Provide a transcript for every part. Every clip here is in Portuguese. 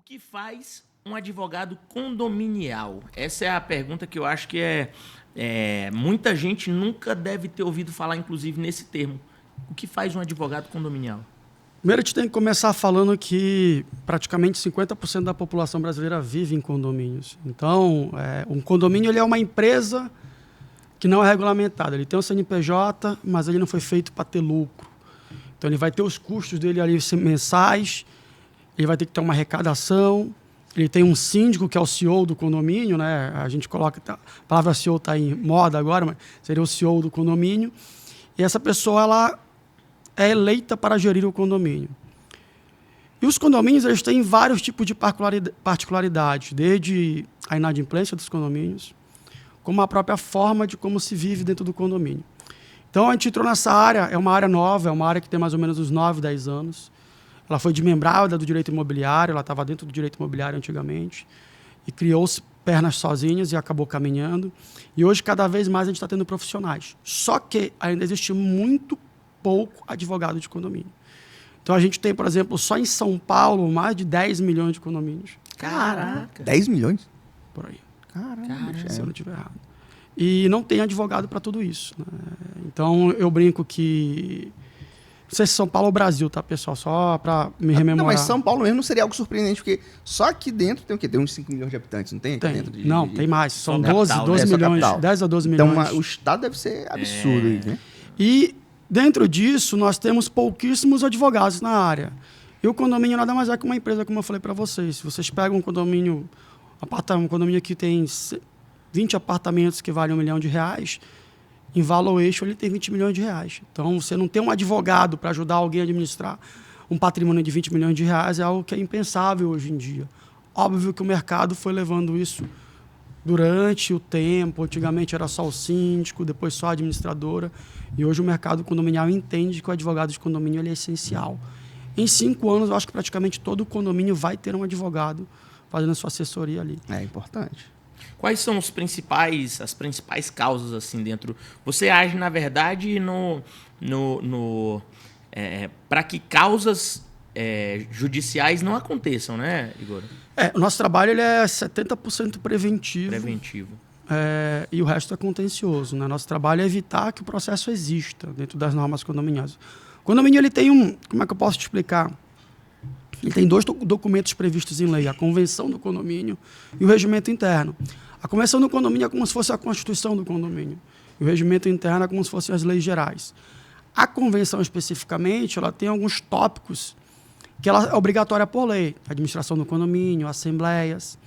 que faz um advogado condominial? Essa é a pergunta que eu acho que muita gente nunca deve ter ouvido falar, inclusive, nesse termo. O que faz um advogado condominial? Primeiro, a gente tem que começar falando que praticamente 50% da população brasileira vive em condomínios. Então, um condomínio ele é uma empresa que não é regulamentada. Ele tem um CNPJ, mas ele não foi feito para ter lucro. Então, ele vai ter os custos dele ali mensais, ele vai ter que ter uma arrecadação, ele tem um síndico, que é o CEO do condomínio, né? A gente coloca, a palavra CEO está em moda agora, mas seria o CEO do condomínio. E essa pessoa, ela é eleita para gerir o condomínio. E os condomínios, eles têm vários tipos de particularidades, desde a inadimplência dos condomínios, como a própria forma de como se vive dentro do condomínio. Então, a gente entrou nessa área, é uma área nova, é uma área que tem mais ou menos uns 9, 10 anos. Ela foi desmembrada do direito imobiliário, ela estava dentro do direito imobiliário antigamente, e criou-se pernas sozinhas e acabou caminhando. E hoje, cada vez mais, a gente está tendo profissionais. Só que ainda existe muito pouco advogado de condomínio. Então, a gente tem, por exemplo, só em São Paulo, mais de 10 milhões de condomínios. Caraca! 10 milhões? Por aí. Caramba. Se eu não estiver errado. E não tem advogado para tudo isso, né? Então, eu brinco que... Não sei se São Paulo ou Brasil, tá, pessoal? Só para me rememorar. Não, mas São Paulo mesmo não seria algo surpreendente, porque só aqui dentro tem o quê? Tem uns 5 milhões de habitantes, não tem? Tem. Dentro Tem mais. São Só 12 capital, né? milhões, Só capital. 10 a 12 Então, milhões. o estado deve ser absurdo aí, né? E dentro disso, nós temos pouquíssimos advogados na área. E o condomínio nada mais é que uma empresa, como eu falei para vocês. Se vocês pegam um condomínio que tem 20 apartamentos que valem R$1 milhão, em valuation ele tem R$20 milhões. Então, você não tem um advogado para ajudar alguém a administrar um patrimônio de R$20 milhões é algo que é impensável hoje em dia. Óbvio que o mercado foi levando isso durante o tempo. Antigamente era só o síndico, depois só a administradora. E hoje o mercado condominial entende que o advogado de condomínio ele é essencial. Em 5 anos, eu acho que praticamente todo condomínio vai ter um advogado fazendo a sua assessoria ali. É importante. Quais são as principais causas assim dentro? Você age, na verdade, para que causas judiciais não aconteçam, né, Igor? O nosso trabalho ele é 70% preventivo. E o resto é contencioso, né? Nosso trabalho é evitar que o processo exista dentro das normas condominiais. O condomínio ele tem como é que eu posso te explicar? Ele tem 2 documentos previstos em lei, a Convenção do Condomínio e o Regimento Interno. A Convenção do Condomínio é como se fosse a Constituição do Condomínio. E o Regimento Interno é como se fossem as leis gerais. A Convenção, especificamente, ela tem alguns tópicos que ela é obrigatória por lei. Administração do condomínio, assembleias.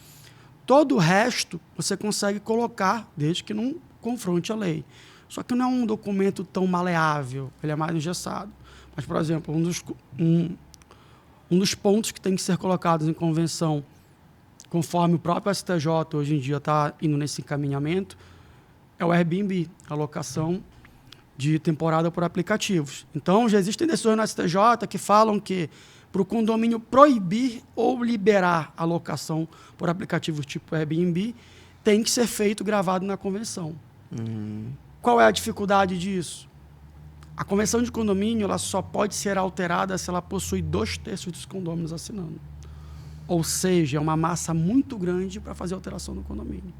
Todo o resto você consegue colocar, desde que não confronte a lei. Só que não é um documento tão maleável, ele é mais engessado. Mas, por exemplo, um dos pontos que tem que ser colocados em convenção, conforme o próprio STJ hoje em dia está indo nesse encaminhamento, é o Airbnb, a locação de temporada por aplicativos. Então, já existem decisões no STJ que falam que para o condomínio proibir ou liberar a locação por aplicativos tipo Airbnb, tem que ser feito gravado na convenção. Qual é a dificuldade disso? A convenção de condomínio ela só pode ser alterada se ela possui 2/3 dos condôminos assinando. Ou seja, é uma massa muito grande para fazer alteração no condomínio.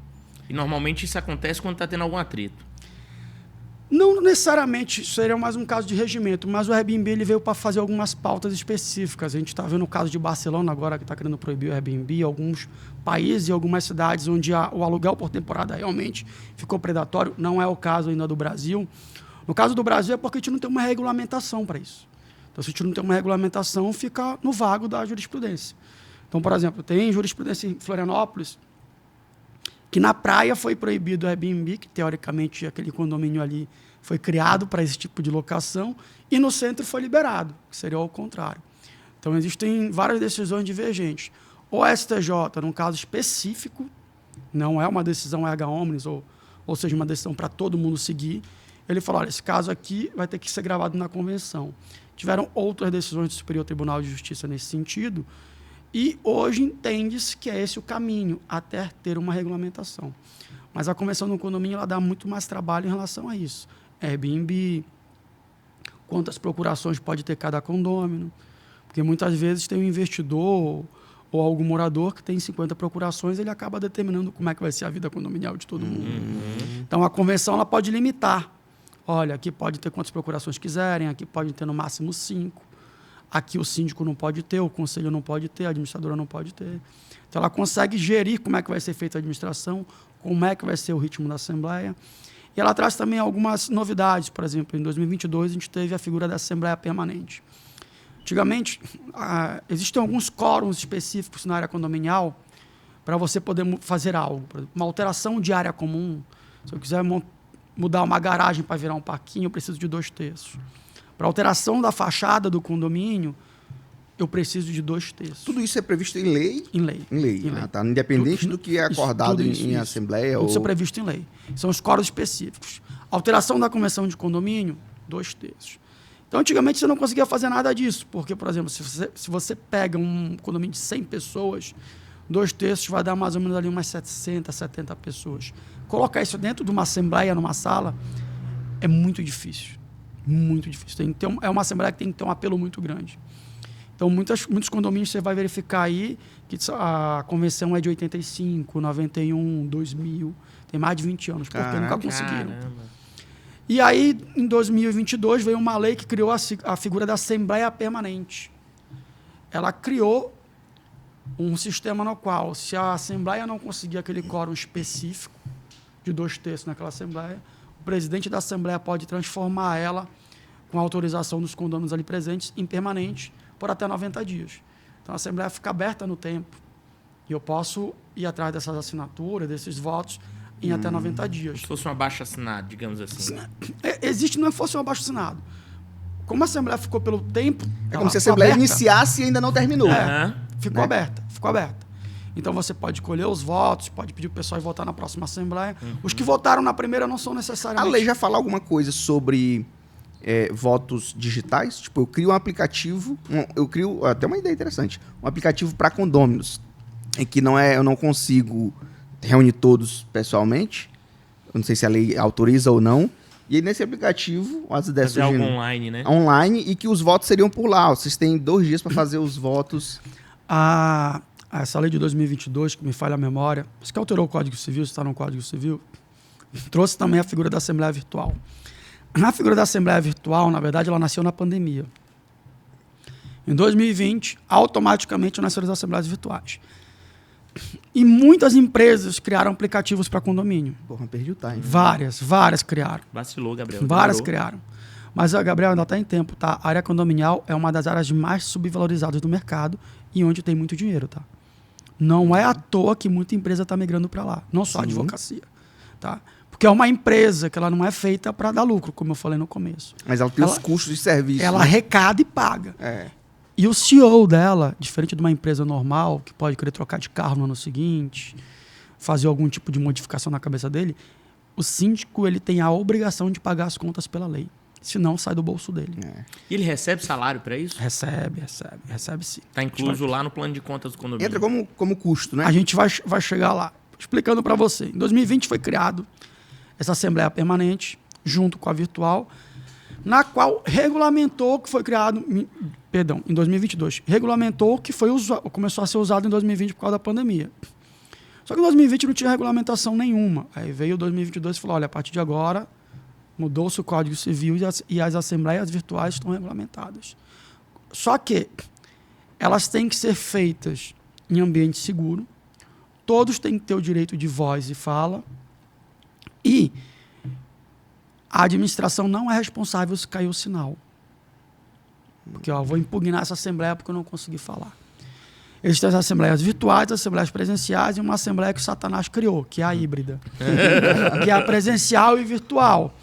E normalmente isso acontece quando está tendo algum atrito. Não necessariamente, seria mais um caso de regimento, mas o Airbnb ele veio para fazer algumas pautas específicas. A gente está vendo o caso de Barcelona agora, que está querendo proibir o Airbnb, alguns países e algumas cidades onde o aluguel por temporada realmente ficou predatório. Não é o caso ainda do Brasil. No caso do Brasil é porque a gente não tem uma regulamentação para isso. Então, se a gente não tem uma regulamentação, fica no vago da jurisprudência. Então, por exemplo, tem jurisprudência em Florianópolis que na praia foi proibido o Airbnb, que teoricamente aquele condomínio ali foi criado para esse tipo de locação, e no centro foi liberado, que seria ao contrário. Então, existem várias decisões divergentes. O STJ, num caso específico, não é uma decisão erga omnes, ou seja, uma decisão para todo mundo seguir, ele falou, olha, esse caso aqui vai ter que ser gravado na convenção. Tiveram outras decisões do Superior Tribunal de Justiça nesse sentido, e hoje entende-se que é esse o caminho, até ter uma regulamentação. Mas a convenção do condomínio ela dá muito mais trabalho em relação a isso. Airbnb, quantas procurações pode ter cada condômino, porque muitas vezes tem um investidor, ou algum morador que tem 50 procurações, ele acaba determinando como é que vai ser a vida condominial de todo mundo. Então, a convenção ela pode limitar. Olha, aqui pode ter quantas procurações quiserem, aqui pode ter no máximo 5. Aqui o síndico não pode ter, o conselho não pode ter, a administradora não pode ter. Então, ela consegue gerir como é que vai ser feita a administração, como é que vai ser o ritmo da Assembleia. E ela traz também algumas novidades. Por exemplo, em 2022, a gente teve a figura da Assembleia Permanente. Antigamente, existem alguns quóruns específicos na área condominial para você poder fazer algo. Por exemplo, uma alteração de área comum. Se eu quiser mudar uma garagem para virar um parquinho, eu preciso de 2/3. Para alteração da fachada do condomínio, eu preciso de 2/3. Tudo isso é previsto em lei? Em lei. Em lei. Em lei. Tá. Independente do que é acordado em assembleia? Tudo isso é previsto em lei. São os quóruns específicos. Alteração da convenção de condomínio, 2/3. Então, antigamente, você não conseguia fazer nada disso. Porque, por exemplo, se você pega um condomínio de 100 pessoas, 2/3 vai dar mais ou menos ali umas 700, 70 pessoas. Colocar isso dentro de uma assembleia, numa sala, é muito difícil. Muito difícil. É uma assembleia que tem que ter um apelo muito grande. Então, muitos condomínios você vai verificar aí que a convenção é de 85, 91, 2000. Tem mais de 20 anos, porque nunca conseguiram. Caramba. E aí, em 2022, veio uma lei que criou a figura da Assembleia Permanente. Ela criou um sistema no qual, se a Assembleia não conseguir aquele quórum específico de 2/3 naquela Assembleia, o presidente da Assembleia pode transformar ela, com a autorização dos condôminos ali presentes, em permanente por até 90 dias. Então, a Assembleia fica aberta no tempo. E eu posso ir atrás dessas assinaturas, desses votos, em até 90 dias. Se fosse um abaixo-assinado, digamos assim. Existe, não é fosse um abaixo-assinado. Como a Assembleia ficou pelo tempo... É como se a Assembleia iniciasse e ainda não terminou. Ficou aberta. Então, você pode escolher os votos, pode pedir para o pessoal ir votar na próxima Assembleia. Os que votaram na primeira não são necessariamente... A lei já fala alguma coisa sobre votos digitais? Tipo, eu crio um aplicativo... eu crio até uma ideia interessante. Um aplicativo para condôminos. Em que eu não consigo reunir todos pessoalmente. Eu não sei se a lei autoriza ou não. E aí, nesse aplicativo, as ideias surgindo... Fazer algo online, né? Online, e que os votos seriam por lá. Vocês têm 2 dias para fazer os votos. Essa lei de 2022, que me falha a memória, isso que alterou o Código Civil, está no Código Civil, trouxe também a figura da Assembleia Virtual. A figura da Assembleia Virtual, na verdade, ela nasceu na pandemia. Em 2020, automaticamente nasceram as Assembleias Virtuais. E muitas empresas criaram aplicativos para condomínio. Porra, perdi o time. Várias criaram. Vacilou, Gabriel. Várias criaram. Mas, Gabriel, ainda está em tempo, tá? A área condominial é uma das áreas mais subvalorizadas do mercado e onde tem muito dinheiro, tá? Não é à toa que muita empresa está migrando para lá. Não só a advocacia, tá? Porque é uma empresa que ela não é feita para dar lucro, como eu falei no começo. Mas ela tem os custos de serviço. Ela arrecada e paga. E o CEO dela, diferente de uma empresa normal, que pode querer trocar de carro no ano seguinte, fazer algum tipo de modificação na cabeça dele, o síndico ele tem a obrigação de pagar as contas pela lei. Senão, sai do bolso dele. E ele recebe salário para isso? Recebe sim. Está incluso lá no plano de contas do condomínio. Entra como custo, né? A gente vai chegar lá. Explicando para você. Em 2020 foi criado essa Assembleia Permanente, junto com a virtual, na qual regulamentou que foi criado... Perdão, em 2022. Regulamentou que começou a ser usado em 2020 por causa da pandemia. Só que em 2020 não tinha regulamentação nenhuma. Aí veio 2022 e falou, olha, a partir de agora... Mudou-se o Código Civil e as assembleias virtuais estão regulamentadas. Só que elas têm que ser feitas em ambiente seguro, todos têm que ter o direito de voz e fala, e a administração não é responsável se cair o sinal. Porque eu vou impugnar essa assembleia porque eu não consegui falar. Existem as assembleias virtuais, as assembleias presenciais e uma assembleia que o Satanás criou, que é a híbrida. Que é a presencial e virtual.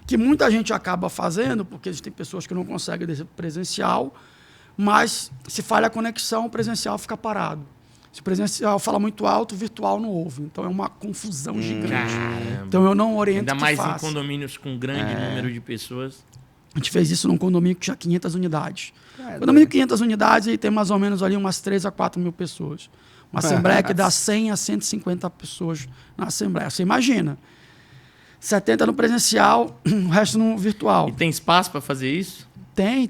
Que muita gente acaba fazendo, porque existem pessoas que não conseguem descer presencial, mas se falha a conexão, o presencial fica parado. Se o presencial fala muito alto, o virtual não ouve. Então é uma confusão gigante. Caramba. Então eu não oriento Ainda mais faça. em condomínios com grande número de pessoas. A gente fez isso num condomínio que tinha 500 unidades. Condomínio de 500 unidades e tem mais ou menos ali umas 3 a 4 mil pessoas. Uma assembleia que dá 100 a 150 pessoas na assembleia. Você imagina. 70 no presencial, o resto no virtual. E tem espaço para fazer isso? Tem.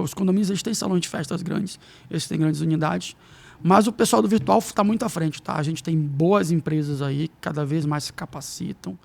Os condomínios eles têm salões de festas grandes. Eles têm grandes unidades. Mas o pessoal do virtual está muito à frente, tá? A gente tem boas empresas aí que cada vez mais se capacitam